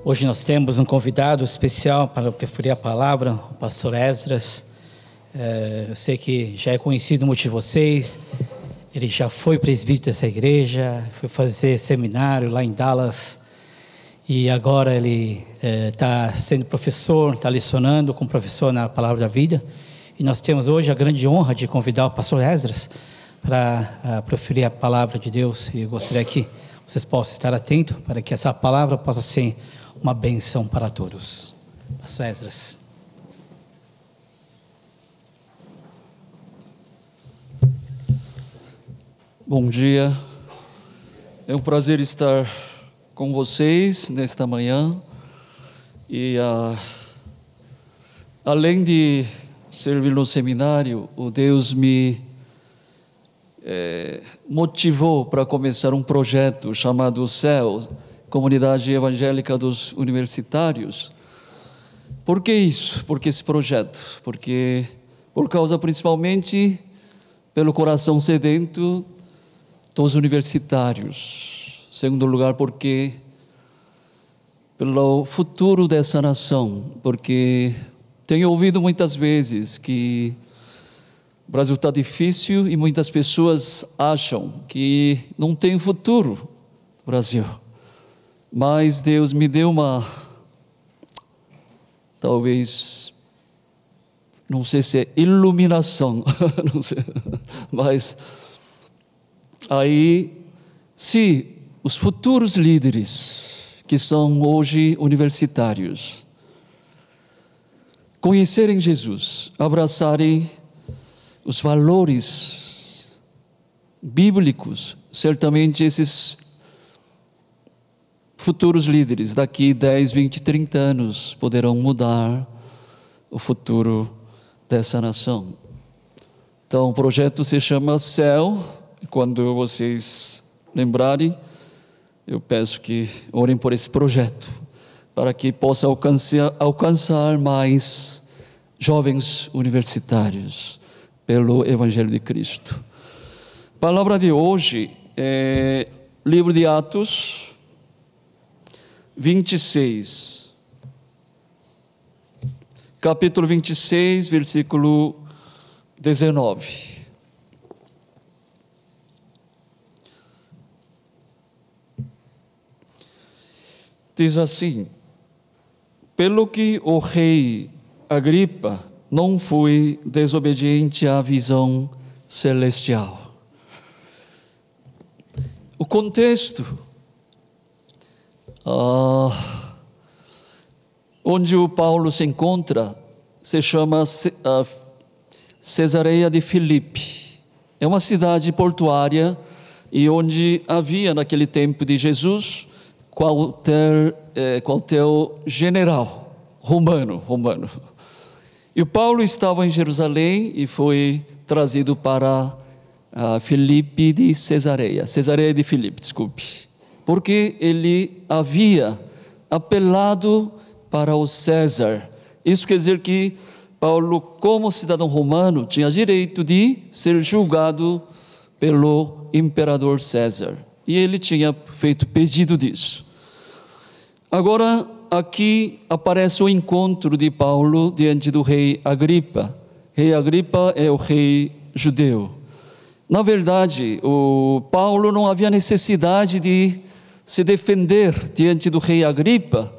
Hoje nós temos um convidado especial para preferir a palavra, o pastor Esdras. Eu sei que já é conhecido muitos de vocês. Ele já foi presbítero dessa igreja, foi fazer seminário lá em Dallas. E agora ele está sendo professor, está lecionando como professor na Palavra da Vida. E nós temos hoje a grande honra de convidar o pastor Esdras para proferir a palavra de Deus. E eu gostaria que vocês possam estar atentos para que essa palavra possa ser uma bênção para todos. Pastor Esdras. Bom dia, é um prazer estar com vocês nesta manhã e além de servir no seminário, o Deus me motivou para começar um projeto chamado CEL, Comunidade Evangélica dos Universitários. Por que isso? Por que esse projeto? Porque por causa principalmente pelo coração sedento dos universitários. Segundo lugar, porque pelo futuro dessa nação, porque tenho ouvido muitas vezes que o Brasil está difícil e muitas pessoas acham que não tem futuro no Brasil. Mas Deus me deu talvez, não sei se é iluminação, não sei, mas aí, se os futuros líderes, que são hoje universitários, conhecerem Jesus, abraçarem os valores bíblicos, certamente esses futuros líderes, daqui 10, 20, 30 anos, poderão mudar o futuro dessa nação. Então, o projeto se chama CEL. Quando vocês lembrarem, eu peço que orem por esse projeto, para que possa alcançar mais jovens universitários pelo Evangelho de Cristo. A palavra de hoje é livro de Atos 26, capítulo 26, versículo 19. Diz assim: pelo que o rei Agripa não foi desobediente à visão celestial. O contexto onde o Paulo se encontra se chama Cesareia de Filipe. É uma cidade portuária e onde havia naquele tempo de Jesus quartel general romano. E o Paulo estava em Jerusalém e foi trazido para Filipe de Cesareia de Filipe, desculpe, porque ele havia apelado para o César. Isso quer dizer que Paulo, como cidadão romano, tinha direito de ser julgado pelo imperador César. E ele tinha feito pedido disso. Agora, aqui aparece o encontro de Paulo diante do rei Agripa. Rei Agripa é o rei judeu. Na verdade, o Paulo não havia necessidade de se defender diante do rei Agripa,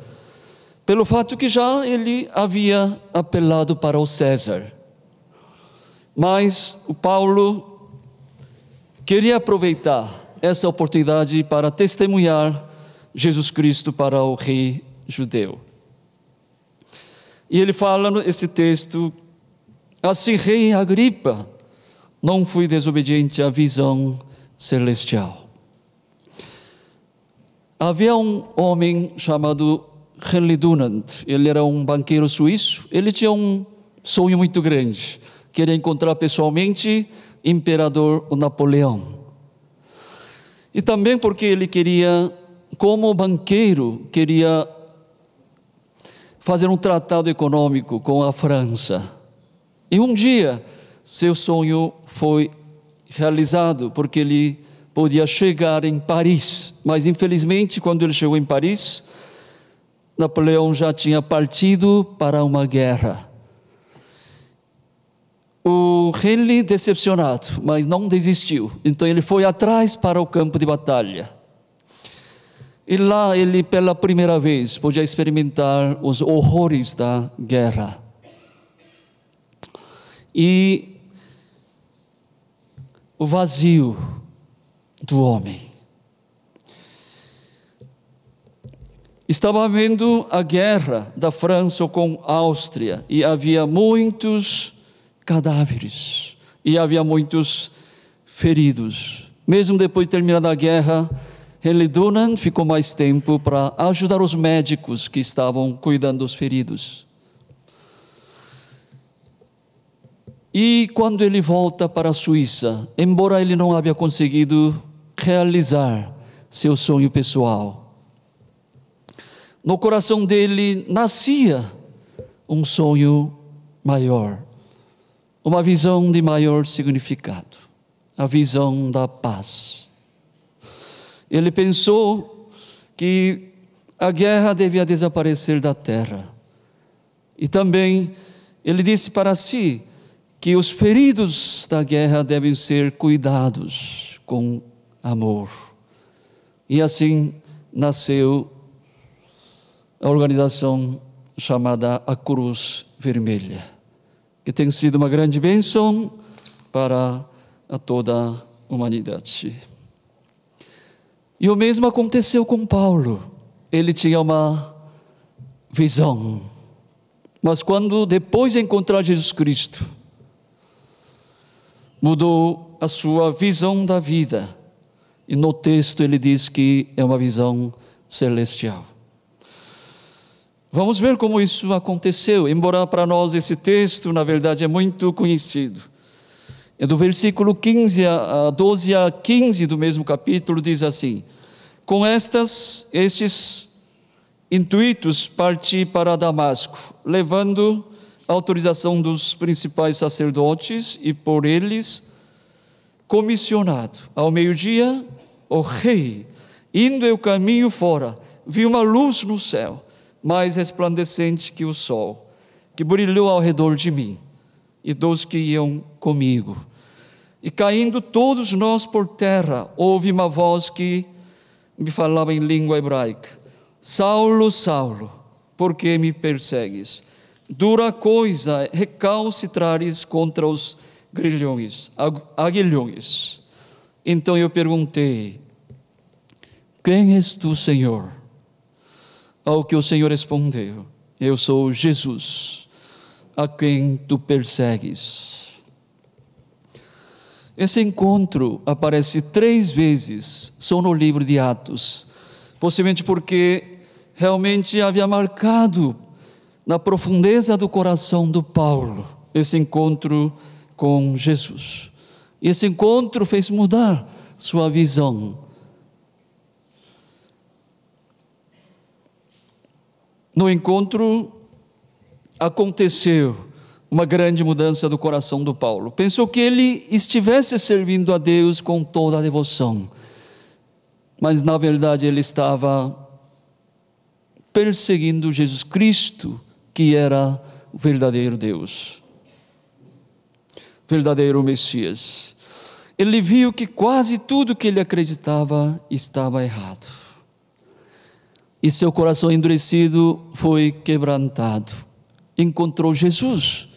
pelo fato que já ele havia apelado para o César. Mas o Paulo queria aproveitar essa oportunidade para testemunhar Jesus Cristo para o rei judeu. E ele fala nesse texto: assim, rei Agripa, não fui desobediente à visão celestial. Havia um homem chamado Henry Dunant, ele era um banqueiro suíço. Ele tinha um sonho muito grande, queria encontrar pessoalmente o imperador Napoleão. E também porque ele queria, como banqueiro, queria fazer um tratado econômico com a França. E um dia, seu sonho foi realizado, porque ele podia chegar em Paris. Mas, infelizmente, quando ele chegou em Paris, Napoleão já tinha partido para uma guerra. O Henry, decepcionado, mas não desistiu. Então ele foi atrás para o campo de batalha. E lá ele, pela primeira vez, podia experimentar os horrores da guerra. E o vazio do homem. Estava havendo a guerra da França com a Áustria, e havia muitos cadáveres, e havia muitos feridos. Mesmo depois de terminada a guerra, Henry Dunant ficou mais tempo para ajudar os médicos que estavam cuidando dos feridos. E quando ele volta para a Suíça, embora ele não havia conseguido realizar seu sonho pessoal, no coração dele nascia um sonho maior, uma visão de maior significado, a visão da paz. Ele pensou que a guerra devia desaparecer da terra. E também ele disse para si que os feridos da guerra devem ser cuidados com amor. E assim nasceu a organização chamada A Cruz Vermelha, que tem sido uma grande bênção para toda a humanidade. E o mesmo aconteceu com Paulo. Ele tinha uma visão, mas quando depois de encontrar Jesus Cristo, mudou a sua visão da vida. E no texto ele diz que é uma visão celestial. Vamos ver como isso aconteceu, embora para nós esse texto, na verdade, é muito conhecido. É do versículo 12 a 15 do mesmo capítulo, diz assim: com estes intuitos parti para Damasco, levando a autorização dos principais sacerdotes e por eles comissionado. Ao meio-dia, o rei, indo eu caminho fora, vi uma luz no céu, mais resplandecente que o sol, que brilhou ao redor de mim e dos que iam comigo. E caindo todos nós por terra, houve uma voz que me falava em língua hebraica: Saulo, Saulo, por que me persegues? Dura coisa recalcitrares contra os aguilhões. Então eu perguntei: quem és tu, Senhor? Ao que o Senhor respondeu: eu sou Jesus, a quem tu persegues. Esse encontro aparece 3 vezes, só no livro de Atos, possivelmente porque realmente havia marcado na profundeza do coração do Paulo esse encontro com Jesus. E esse encontro fez mudar sua visão. No encontro aconteceu uma grande mudança do coração do Paulo. Pensou que ele estivesse servindo a Deus com toda a devoção, mas na verdade ele estava perseguindo Jesus Cristo, que era o verdadeiro Deus, verdadeiro Messias. Ele viu que quase tudo que ele acreditava estava errado. E seu coração endurecido foi quebrantado. Encontrou Jesus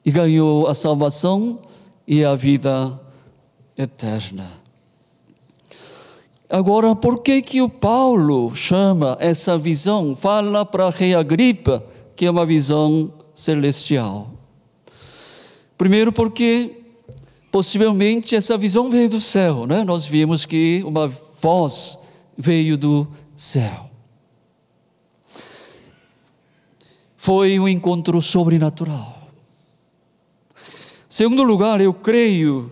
e ganhou a salvação e a vida eterna. Agora, por que o Paulo chama essa visão, fala para rei Agripa que é uma visão celestial? Primeiro porque possivelmente essa visão veio do céu, né? Nós vimos que uma voz veio do céu. Foi um encontro sobrenatural. Segundo lugar, eu creio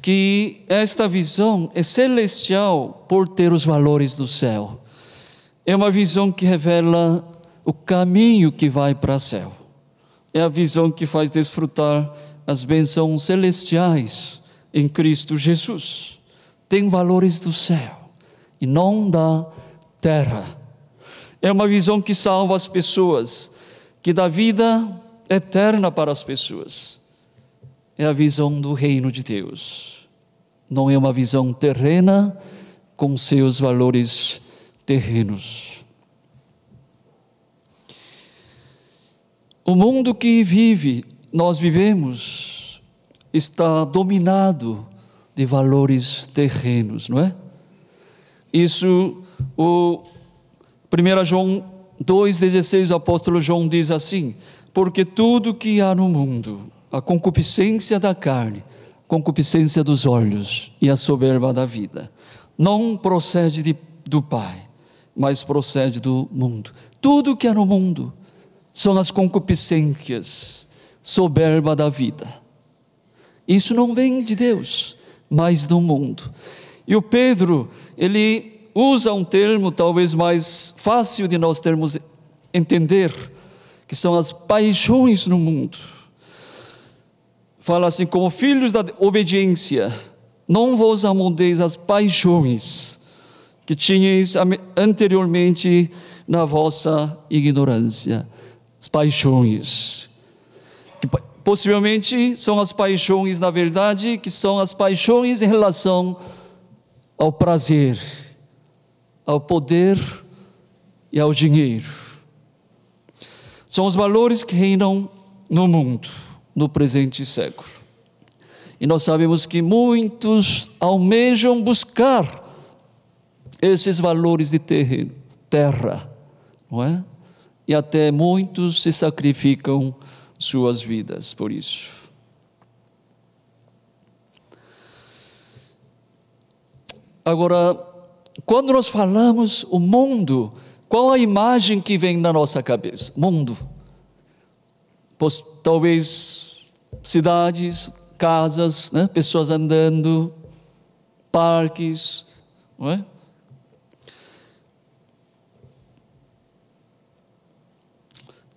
que esta visão é celestial por ter os valores do céu. É uma visão que revela o caminho que vai para o céu. É a visão que faz desfrutar as bênçãos celestiais em Cristo Jesus. Tem valores do céu e não da terra. É uma visão que salva as pessoas, que dá vida eterna para as pessoas. É a visão do reino de Deus. Não é uma visão terrena com seus valores terrenos. O mundo que nós vivemos, está dominado de valores terrenos, não é? Isso, o 1 João 2,16, o apóstolo João diz assim: porque tudo que há no mundo, a concupiscência da carne, concupiscência dos olhos e a soberba da vida, não procede do Pai, mas procede do mundo. Tudo que há no mundo são as concupiscências, soberba da vida. Isso não vem de Deus, mas do mundo. E o Pedro, ele usa um termo talvez mais fácil de nós termos entender, que são as paixões no mundo. Fala assim: como filhos da obediência, não vos amoldeis às paixões que tinhais anteriormente na vossa ignorância. As paixões, que possivelmente são as paixões, na verdade, que são as paixões em relação ao prazer, ao poder e ao dinheiro. São os valores que reinam no mundo, no presente século. E nós sabemos que muitos almejam buscar esses valores de terra, não é? E até muitos se sacrificam suas vidas por isso. Agora, quando nós falamos o mundo, qual a imagem que vem na nossa cabeça? Mundo. Talvez cidades, casas, né? Pessoas andando, parques, não é?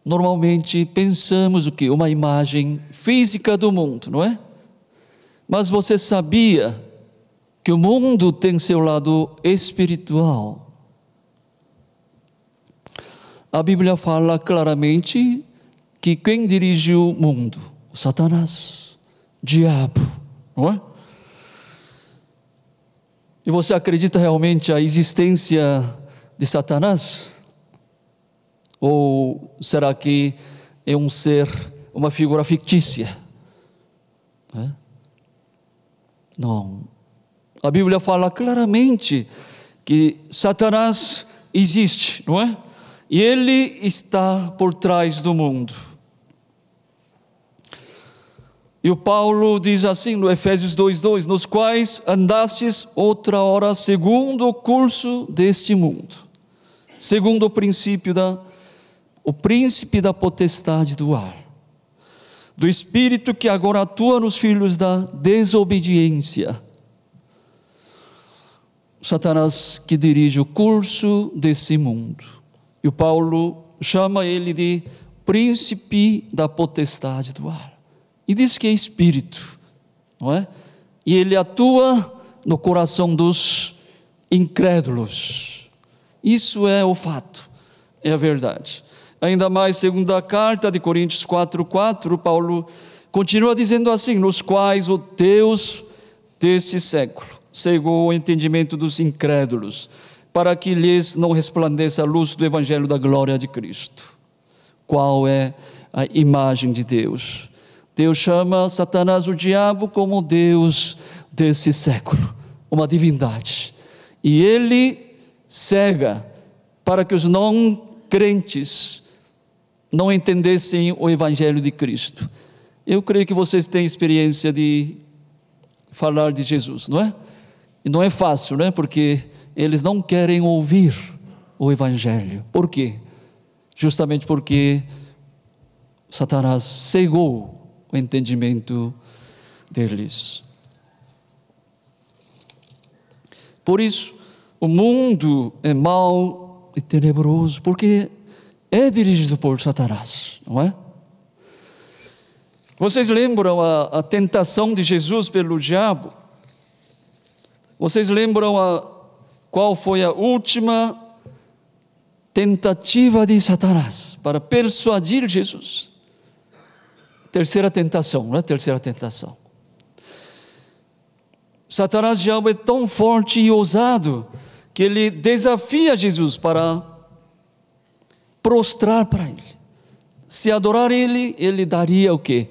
Normalmente pensamos o quê? Uma imagem física do mundo, não é? Mas você sabia que o mundo tem seu lado espiritual? A Bíblia fala claramente que quem dirige o mundo? O Satanás, o diabo, não é? E você acredita realmente a existência de Satanás? Ou será que é um ser, uma figura fictícia? Não. A Bíblia fala claramente que Satanás existe, não é? E ele está por trás do mundo. E o Paulo diz assim no Efésios 2:2: nos quais andastes outra hora segundo o curso deste mundo, segundo o príncipe da potestade do ar, do espírito que agora atua nos filhos da desobediência. Satanás que dirige o curso desse mundo. E o Paulo chama ele de príncipe da potestade do ar. E diz que é espírito, não é? E ele atua no coração dos incrédulos. Isso é o fato, é a verdade. Ainda mais, segundo a carta de Coríntios 4:4, Paulo continua dizendo assim: nos quais o Deus deste século cegou o entendimento dos incrédulos, para que lhes não resplandeça a luz do evangelho da glória de Cristo. Qual é a imagem de Deus? Deus chama Satanás, o diabo, como Deus desse século, uma divindade. E ele cega para que os não crentes não entendessem o evangelho de Cristo. Eu creio que vocês têm experiência de falar de Jesus, não é? E não é fácil, não é? Porque eles não querem ouvir o evangelho. Por quê? Justamente porque Satanás cegou o entendimento deles. Por isso, o mundo é mau e tenebroso, porque é dirigido por Satanás, não é? Vocês lembram a tentação de Jesus pelo diabo? Vocês lembram qual foi a última tentativa de Satanás para persuadir Jesus. Terceira tentação, não é? Terceira tentação. Satanás, diabo, é tão forte e ousado que ele desafia Jesus para prostrar para ele. Se adorar ele, ele daria o quê?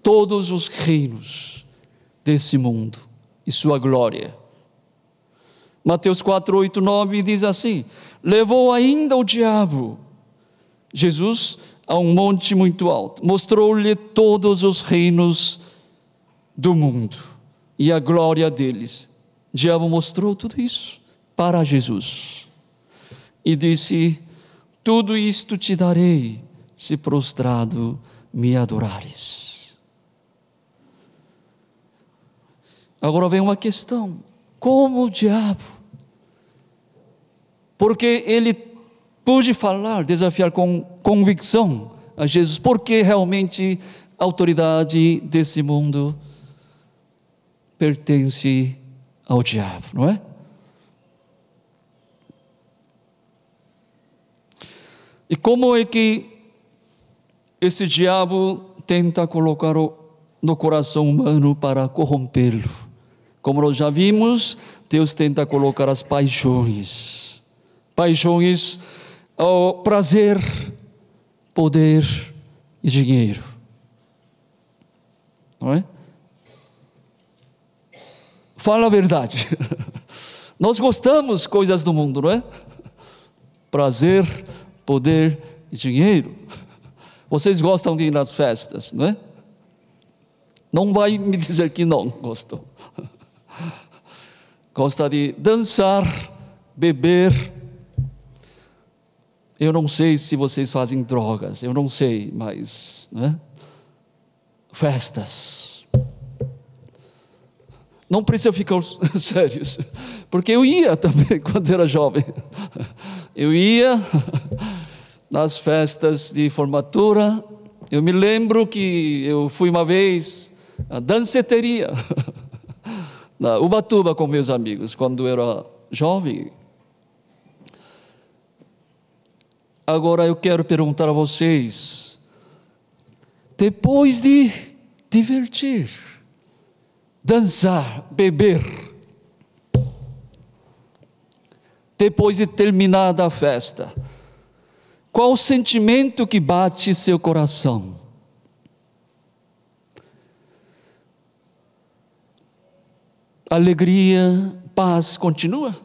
Todos os reinos desse mundo e sua glória. Mateus 4, 8, 9 diz assim: levou ainda o diabo, Jesus, a um monte muito alto, mostrou-lhe todos os reinos do mundo e a glória deles. O diabo mostrou tudo isso para Jesus e disse: tudo isto te darei, se prostrado me adorares. Agora vem uma questão: como o diabo? Porque ele pôde falar, desafiar com convicção a Jesus, porque realmente a autoridade desse mundo pertence ao diabo, não é? E como é que esse diabo tenta colocar no coração humano para corrompê-lo? Como nós já vimos, Deus tenta colocar as paixões ao prazer, poder e dinheiro, não é? Fala a verdade. Nós gostamos coisas do mundo, não é? Prazer, poder e dinheiro. Vocês gostam de ir nas festas, não é? Não vai me dizer que não gostam. Gosta de dançar, beber. Eu não sei se vocês fazem drogas, eu não sei, mas, né? Festas. Não precisa ficar sérios, porque eu ia também quando era jovem. Eu ia nas festas de formatura. Eu me lembro que eu fui uma vez à danceteria na Ubatuba com meus amigos, quando eu era jovem. Agora eu quero perguntar a vocês: depois de divertir, dançar, beber, depois de terminada a festa, qual o sentimento que bate seu coração? Alegria, paz continua?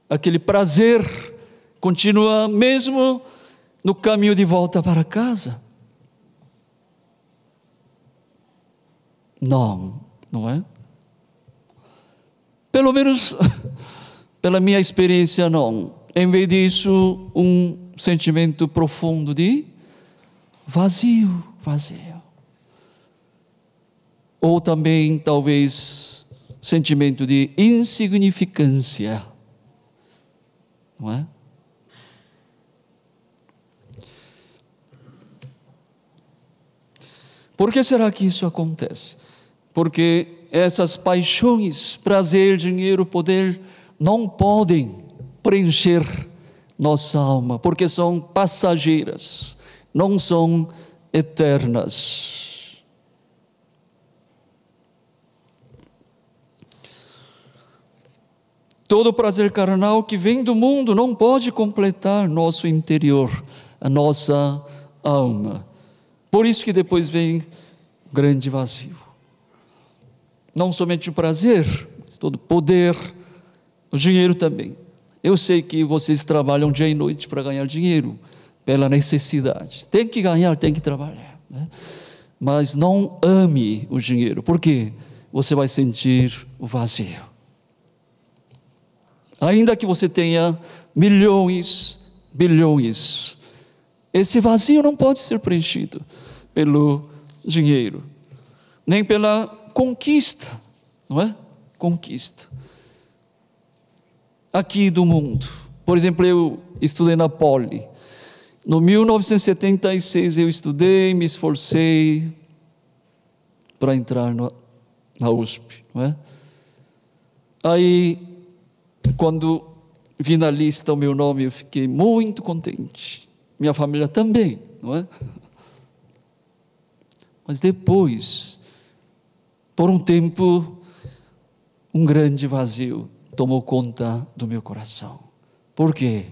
Aquele prazer continua mesmo no caminho de volta para casa? Não, não é? Pelo menos, pela minha experiência, não. Em vez disso, um sentimento profundo de vazio. Ou também, talvez, sentimento de insignificância, não é? Por que será que isso acontece? Porque essas paixões, prazer, dinheiro, poder, não podem preencher nossa alma, porque são passageiras, não são eternas. Todo prazer carnal que vem do mundo não pode completar nosso interior, a nossa alma. Por isso que depois vem grande vazio. Não somente o prazer, mas todo o poder, o dinheiro também. Eu sei que vocês trabalham dia e noite para ganhar dinheiro, pela necessidade. Tem que ganhar, tem que trabalhar, né? Mas não ame o dinheiro, porque você vai sentir o vazio. Ainda que você tenha milhões, bilhões, esse vazio não pode ser preenchido pelo dinheiro, nem pela conquista, não é? Conquista aqui do mundo. Por exemplo, eu estudei na Poli. No 1976 eu estudei, me esforcei para entrar na USP, não é? Aí, quando vi na lista o meu nome, eu fiquei muito contente. Minha família também, não é? Mas depois, por um tempo, um grande vazio tomou conta do meu coração. Por quê?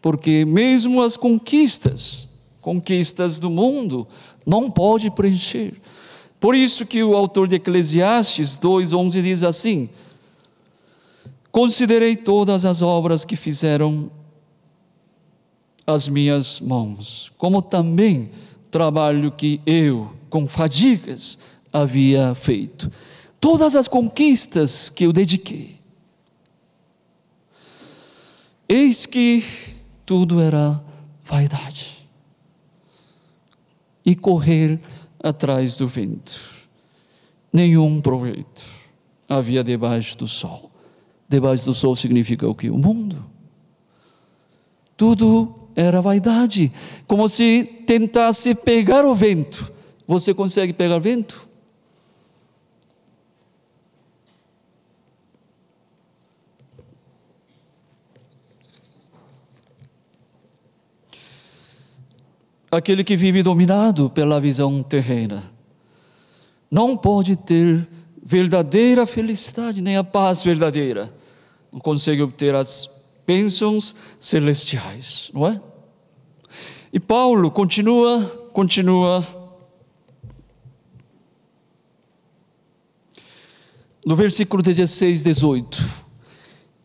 Porque mesmo as conquistas do mundo, não pode preencher. Por isso que o autor de Eclesiastes 2:11 diz assim: considerei todas as obras que fizeram as minhas mãos, como também trabalho que eu, com fadigas, havia feito. Todas as conquistas que eu dediquei. Eis que tudo era vaidade e correr atrás do vento. Nenhum proveito havia debaixo do sol. Debaixo do sol significa o quê? O mundo. Tudo era vaidade, como se tentasse pegar o vento. Você consegue pegar vento? Aquele que vive dominado pela visão terrena não pode ter verdadeira felicidade, nem a paz verdadeira. Não consegue obter as bênçãos celestiais, não é? E Paulo continua. No versículo 16, 18,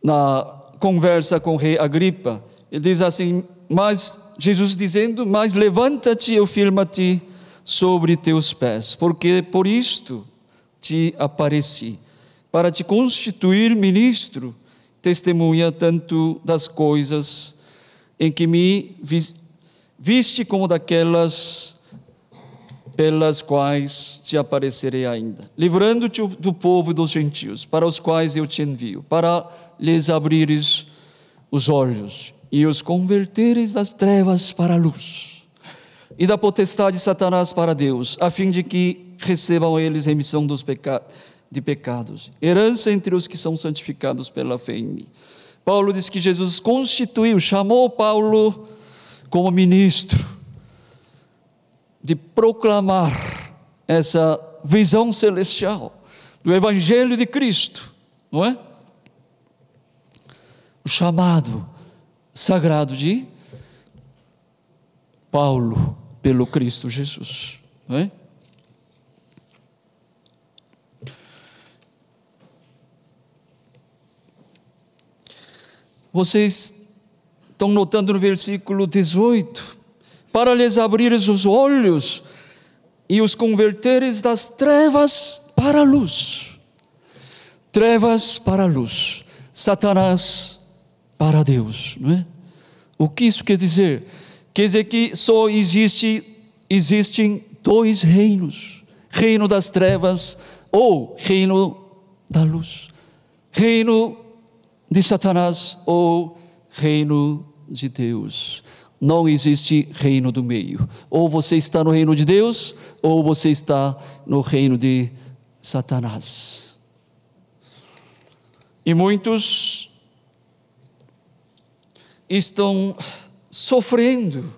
na conversa com o rei Agripa, ele diz assim: mas Jesus dizendo, mas levanta-te e firma-te sobre teus pés, porque por isto te apareci, para te constituir ministro, testemunha tanto das coisas em que me viste, como daquelas pelas quais te aparecerei ainda, livrando-te do povo e dos gentios, para os quais eu te envio, para lhes abrires os olhos e os converteres das trevas para a luz, e da potestade de Satanás para Deus, a fim de que recebam eles remissão de pecados, herança entre os que são santificados pela fé em mim. Paulo diz que Jesus chamou Paulo como ministro, de proclamar essa visão celestial do Evangelho de Cristo, não é? O chamado sagrado de Paulo pelo Cristo Jesus, não é? Vocês estão notando no versículo 18: para lhes abrires os olhos e os converteres das trevas para a luz. Trevas para a luz, Satanás para Deus, não é? O que isso quer dizer? Quer dizer que só existem dois reinos: reino das trevas ou reino da luz, reino de Satanás ou reino de Deus. Não existe reino do meio. Ou você está no reino de Deus, ou você está no reino de Satanás. E muitos estão sofrendo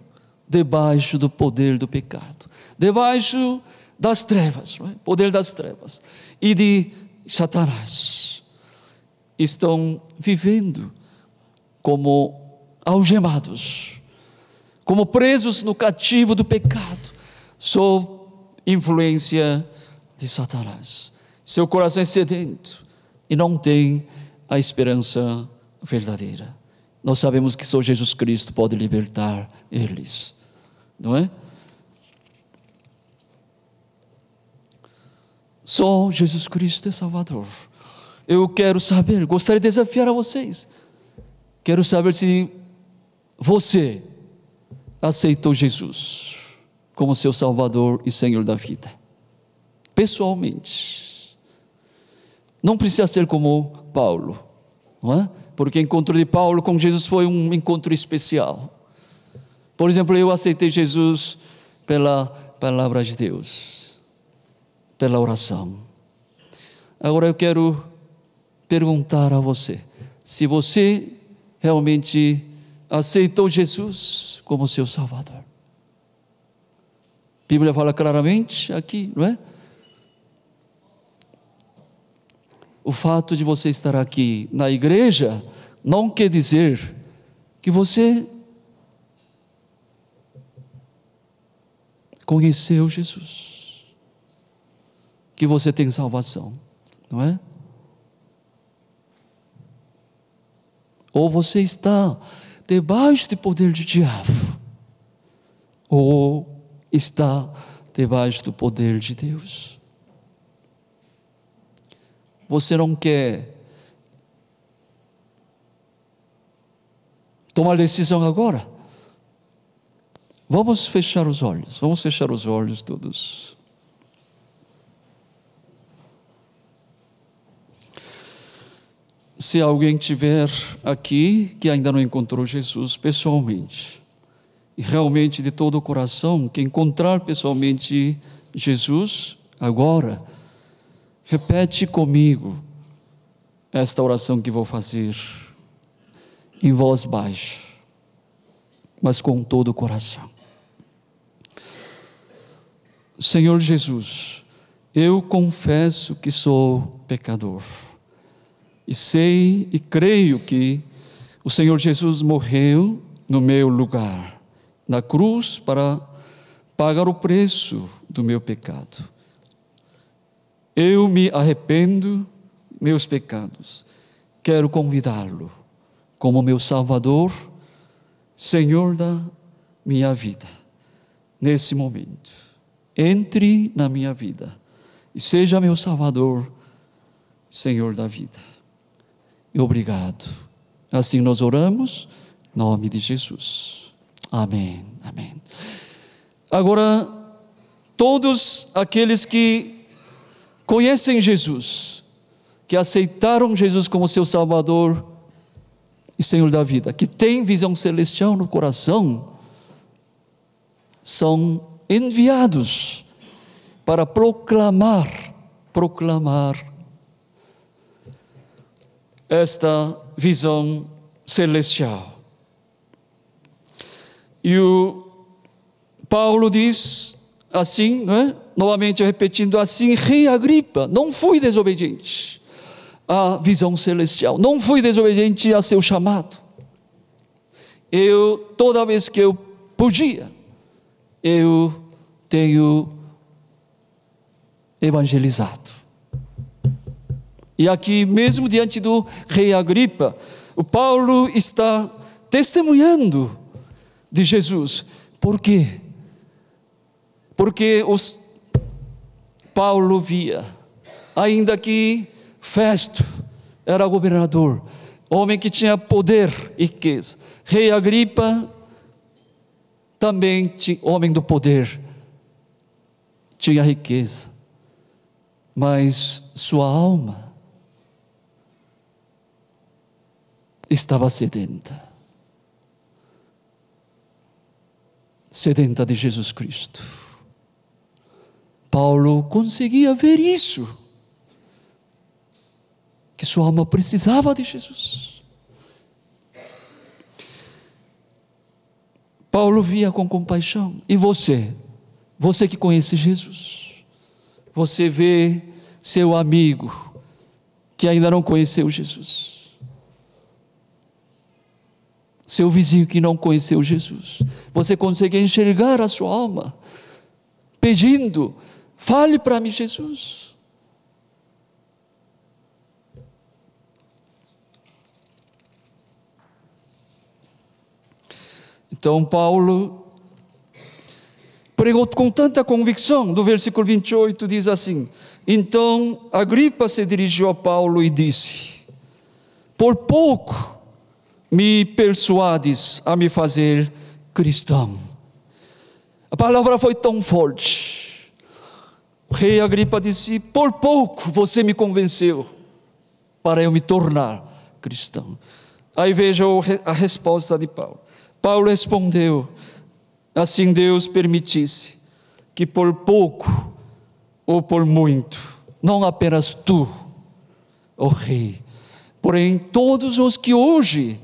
debaixo do poder do pecado, debaixo das trevas, não é? Poder das trevas e de Satanás. Estão vivendo como algemados, como presos no cativo do pecado, sob influência de Satanás. Seu coração é sedento e não tem a esperança verdadeira. Nós sabemos que só Jesus Cristo pode libertar eles, não é? Só Jesus Cristo é Salvador. Eu quero saber, gostaria de desafiar a vocês. Quero saber se você aceitou Jesus como seu Salvador e Senhor da vida, pessoalmente. Não precisa ser como Paulo, não é? Porque o encontro de Paulo com Jesus foi um encontro especial. Por exemplo, eu aceitei Jesus pela palavra de Deus, pela oração. Agora eu quero perguntar a você se você realmente aceitou Jesus como seu Salvador. A Bíblia fala claramente aqui, não é? O fato de você estar aqui na igreja não quer dizer que você conheceu Jesus, que você tem salvação, não é? Ou você está debaixo do poder do diabo, ou está debaixo do poder de Deus. Você não quer tomar decisão agora? Vamos fechar os olhos todos. Se alguém tiver aqui que ainda não encontrou Jesus pessoalmente, e realmente de todo o coração, que encontrar pessoalmente Jesus agora, repete comigo esta oração que vou fazer em voz baixa, mas com todo o coração. Senhor Jesus, eu confesso que sou pecador, e sei e creio que o Senhor Jesus morreu no meu lugar, na cruz, para pagar o preço do meu pecado. Eu me arrependo meus pecados. Quero convidá-lo como meu Salvador, Senhor da minha vida. Nesse momento, entre na minha vida e seja meu Salvador, Senhor da vida. E obrigado. Assim nós oramos, em nome de Jesus. Amém, amém. Agora, todos aqueles que conhecem Jesus, que aceitaram Jesus como seu Salvador e Senhor da vida, que têm visão celestial no coração, são enviados para proclamar esta visão celestial. E o Paulo diz assim, não é? Novamente repetindo assim: Rei Agripa, não fui desobediente à visão celestial, não fui desobediente a seu chamado. Toda vez que eu podia, eu tenho evangelizado. E aqui mesmo diante do rei Agripa, o Paulo está testemunhando de Jesus. Por quê? Porque Paulo via, ainda que Festo era governador, homem que tinha poder e riqueza, rei Agripa também homem do poder, tinha riqueza, mas sua alma estava sedenta de Jesus Cristo. Paulo conseguia ver isso, que sua alma precisava de Jesus. Paulo via com compaixão. E você que conhece Jesus, você vê seu amigo que ainda não conheceu Jesus, seu vizinho que não conheceu Jesus, você consegue enxergar a sua alma pedindo: fale para mim, Jesus. Então Paulo pregou com tanta convicção. Do versículo 28 diz assim: então Agripa se dirigiu a Paulo e disse: por pouco me persuades a me fazer cristão. A palavra foi tão forte. O rei Agripa disse: por pouco você me convenceu para eu me tornar cristão. Aí veja a resposta de Paulo. Paulo respondeu: assim Deus permitisse que por pouco ou por muito, não apenas tu, ó rei, Porém, todos os que hoje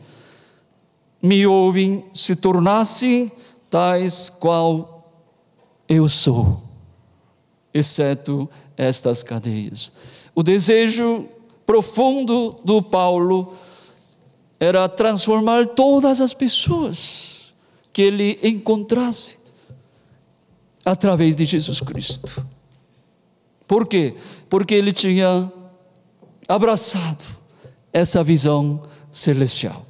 me ouvem se tornassem tais qual eu sou, exceto estas cadeias. O desejo profundo do Paulo era transformar todas as pessoas que ele encontrasse através de Jesus Cristo. Por quê? Porque ele tinha abraçado essa visão celestial.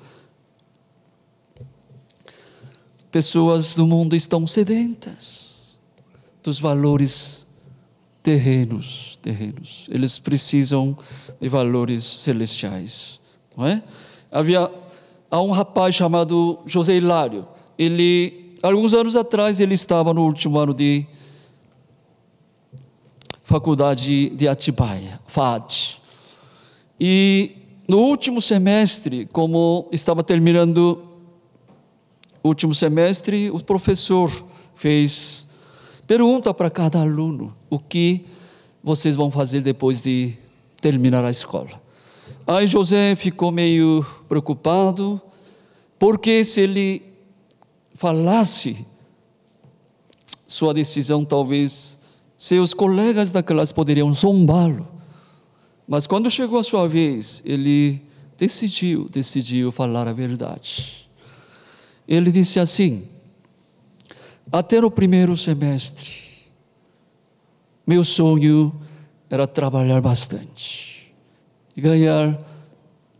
Pessoas do mundo estão sedentas dos valores terrenos. Eles precisam de valores celestiais, não é? Há um rapaz chamado José Hilário. Alguns anos atrás, ele estava no último ano de faculdade de Atibaia, FAD. E no último semestre, como estava terminando o último semestre, o professor fez pergunta para cada aluno: o que vocês vão fazer depois de terminar a escola? Aí José ficou meio preocupado, porque se ele falasse sua decisão, talvez seus colegas da classe poderiam zombá-lo. Mas quando chegou a sua vez, ele decidiu falar a verdade. Ele disse assim: até no primeiro semestre, meu sonho era trabalhar bastante e ganhar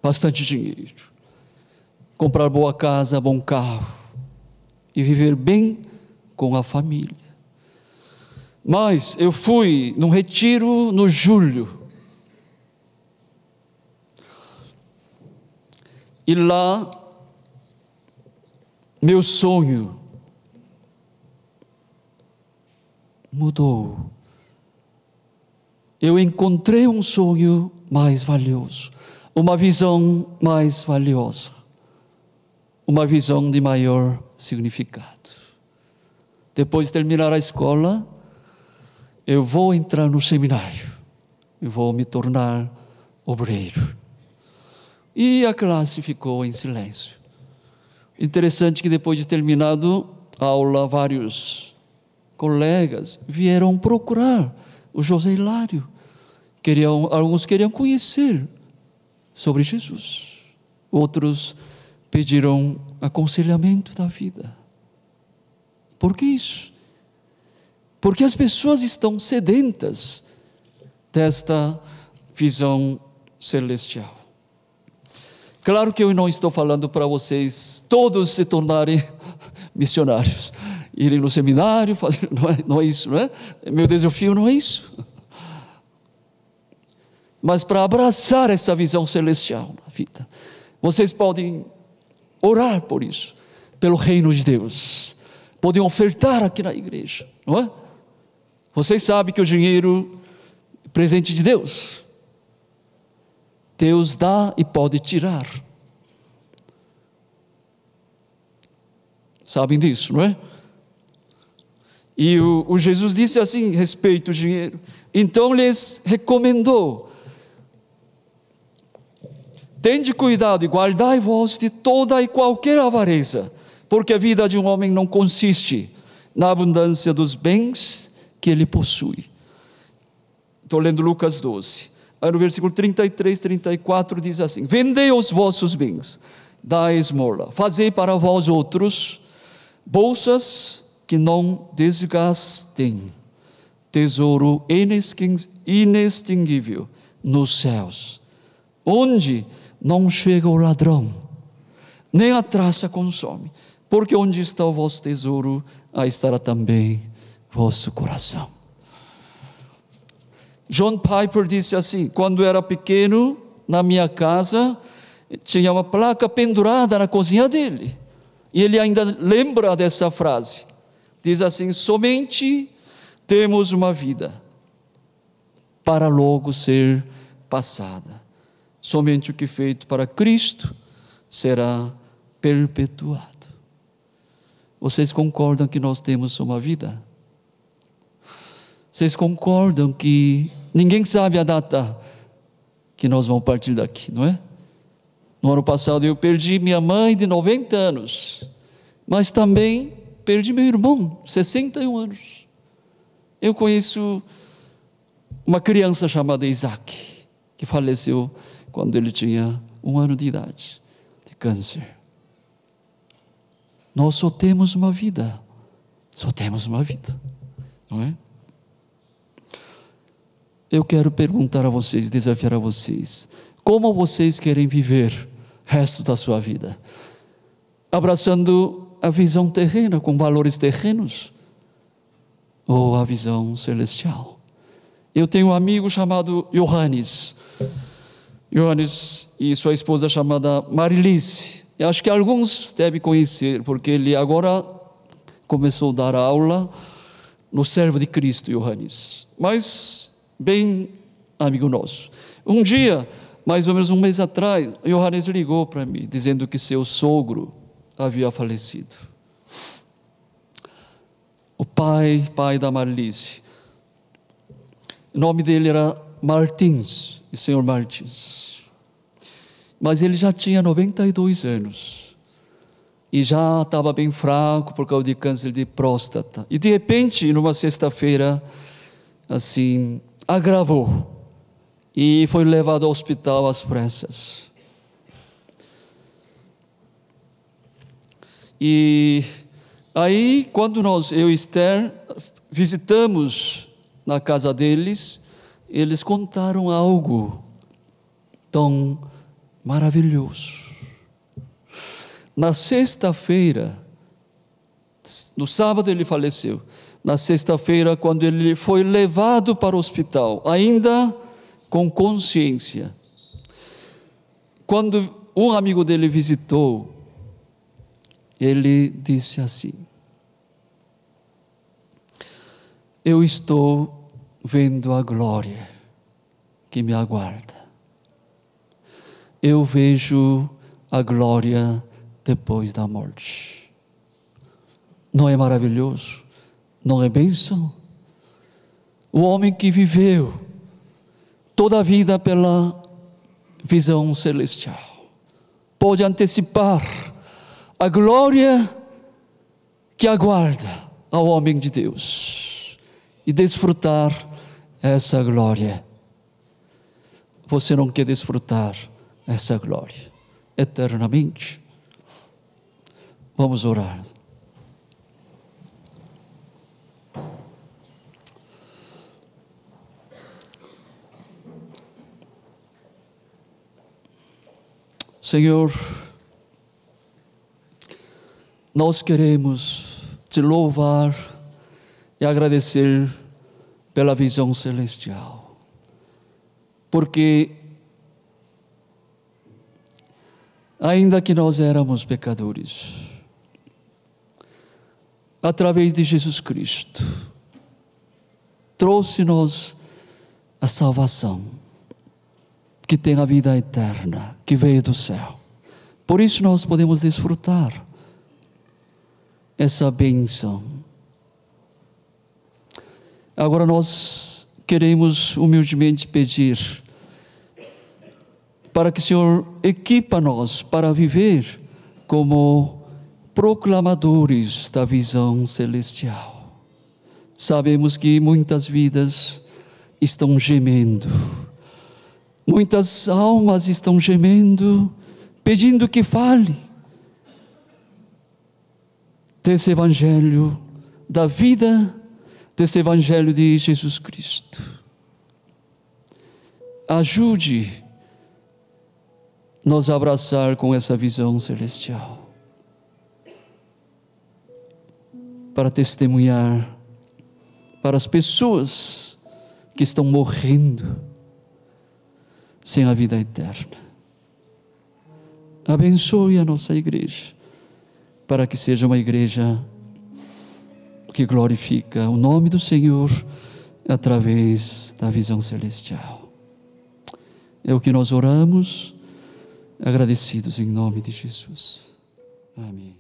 bastante dinheiro, comprar boa casa, bom carro e viver bem com a família. Mas eu fui num retiro no julho, e lá meu sonho mudou. Eu encontrei um sonho mais valioso, uma visão mais valiosa, uma visão de maior significado. Depois de terminar a escola, eu vou entrar no seminário, eu vou me tornar obreiro. E a classe ficou em silêncio. Interessante que depois de terminado a aula, vários colegas vieram procurar o José Hilário. Alguns queriam conhecer sobre Jesus. Outros pediram aconselhamento da vida. Por que isso? Porque as pessoas estão sedentas desta visão celestial. Claro que eu não estou falando para vocês todos se tornarem missionários, irem no seminário, não é isso, não é? Meu desafio não é isso. Mas para abraçar essa visão celestial na vida, vocês podem orar por isso, pelo reino de Deus, podem ofertar aqui na igreja, não é? Vocês sabem que o dinheiro é presente de Deus. Deus dá e pode tirar. Sabem disso, não é? E o Jesus disse assim, respeito ao dinheiro. Então lhes recomendou: tende cuidado e guardai-vos de toda e qualquer avareza, porque a vida de um homem não consiste na abundância dos bens que ele possui. Estou lendo Lucas 12. Aí no versículo 33, 34 diz assim: vendei os vossos bens, dai esmola, fazei para vós outros bolsas que não desgastem, tesouro inextinguível nos céus, onde não chega o ladrão, nem a traça consome, porque onde está o vosso tesouro, aí estará também vosso coração. John Piper disse assim: quando era pequeno, na minha casa, tinha uma placa pendurada na cozinha dele, e ele ainda lembra dessa frase. Diz assim: somente temos uma vida para logo ser passada, somente o que é feito para Cristo será perpetuado. Vocês concordam que nós temos uma vida? Vocês concordam que ninguém sabe a data que nós vamos partir daqui, não é? No ano passado eu perdi minha mãe de 90 anos, mas também perdi meu irmão, 61 anos. Eu conheço uma criança chamada Isaac, que faleceu quando ele tinha 1 ano de idade, de câncer. Nós só temos uma vida, não é? Eu quero perguntar a vocês, desafiar a vocês, como vocês querem viver o resto da sua vida? Abraçando a visão terrena, com valores terrenos, ou a visão celestial? Eu tenho um amigo chamado Johannes e sua esposa chamada Marilise. Eu acho que alguns devem conhecer, porque ele agora começou a dar aula no Servo de Cristo, Johannes. Mas, bem amigo nosso. Um dia, mais ou menos um mês atrás, Johannes ligou para mim, dizendo que seu sogro havia falecido. O pai da Marilise. O nome dele era Martins, o senhor Martins. Mas ele já tinha 92 anos. E já estava bem fraco por causa de câncer de próstata. E de repente, numa sexta-feira, assim, agravou. E foi levado ao hospital às pressas. E aí, quando eu e Esther visitamos na casa deles, eles contaram algo tão maravilhoso. Na sexta-feira, no sábado ele faleceu. Na sexta-feira, quando ele foi levado para o hospital, ainda com consciência, quando um amigo dele visitou, ele disse assim: eu estou vendo a glória que me aguarda. Eu vejo a glória depois da morte. Não é maravilhoso? Não é bênção? O homem que viveu toda a vida pela visão celestial pode antecipar a glória que aguarda ao homem de Deus e desfrutar essa glória. Você não quer desfrutar essa glória eternamente? Vamos orar. Senhor, nós queremos te louvar e agradecer pela visão celestial, porque ainda que nós éramos pecadores, através de Jesus Cristo, trouxe-nos a salvação, que tem a vida eterna, que veio do céu. Por isso nós podemos desfrutar essa bênção. Agora nós queremos humildemente pedir para que o Senhor equipa nós para viver como proclamadores da visão celestial. Sabemos que muitas vidas estão gemendo, muitas almas estão gemendo, pedindo que fale desse evangelho da vida, desse evangelho de Jesus Cristo. Ajude nos a abraçar com essa visão celestial, para testemunhar para as pessoas que estão morrendo sem a vida eterna. Abençoe a nossa igreja, para que seja uma igreja que glorifica o nome do Senhor através da visão celestial. É o que nós oramos, agradecidos em nome de Jesus. Amém.